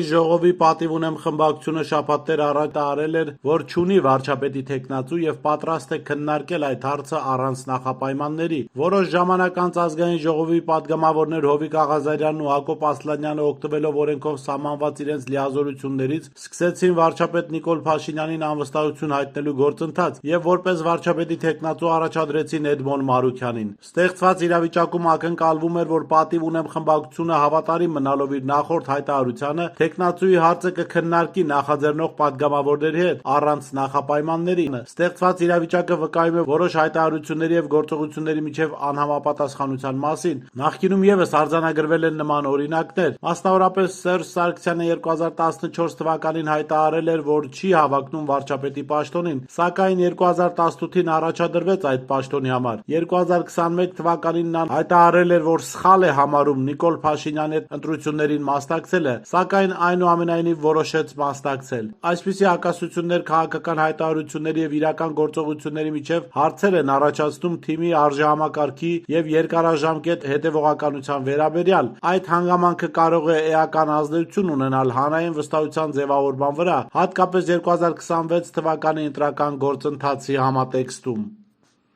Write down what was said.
Ժողովի պատիվ ունեմ խմբակցությունը շաբաթներ առաջ տարել էր, որ չունի վարչապետի թեկնածու եւ պատրաստ է քննարկել այդ հարցը առանց նախապայմանների։ Որոշ ժամանակ անց Ազգային ժողովի падգամավորներ Հովիկ Աղազարյանն ու Հակոբ Ասլանյանը, օգտվելով օրենքով սահմանված իրենց լիազորություններից, սկսեցին վարչապետ Նիկոլ Փաշինյանին անվստահություն հայտնելու գործընթաց եւ որպես վարչապետի թեկնածու առաջադրեցին Էդմոն Մարուքյանին։ Ստեղծված իրավիճակում ակնկալվում էր, որ պատիվ ունեմ խմբակցությունը հավատարիմ մնալով իր նախորդ հայտարարությանը թեկնածուի հարցը կքննարկի նախաձեռնող падգամավորների հետ առանց նախապայմանների։ Ստեղծված իրավիճակը վկայում է որոշ հայտարարությունների եւ գործողությունների միջև անհամապատասխանության մասին։ Նախկինում եւս արձանագրվել են նման օրինակներ։ Մասնավորապես Սերժ Սարգսյանը 2014 թվականին հայտարարել էր, որ չի հավակնում վարչապետի պաշտոնին, սակայն 2018-ին առաջադրվեց այդ պաշտոնի համար։ 2021 թվականին նա հայտարարել էր, որ սխալ է համարում Նիկոլ Փաշինյանի հետ ընտրություններին մասնակցելը, սակայն այնուամենայնիվ որոշեց մասնակցել։ Այսպիսի հակասություններ քաղաքական հայտարարությունների եւ իրական գործողությունների միջև հարցեր են առաջացնում թիմի արժեհամակարգի եւ երկարաժամկետ հետեւողականության վերաբերյալ։ Այդ հանգամանքը կարող է էական ազդեցություն ունենալ հանրային վստահության ձևավորման վրա, հատկապես 2026 թվականի ընտրական գործընթացի համատեքստում։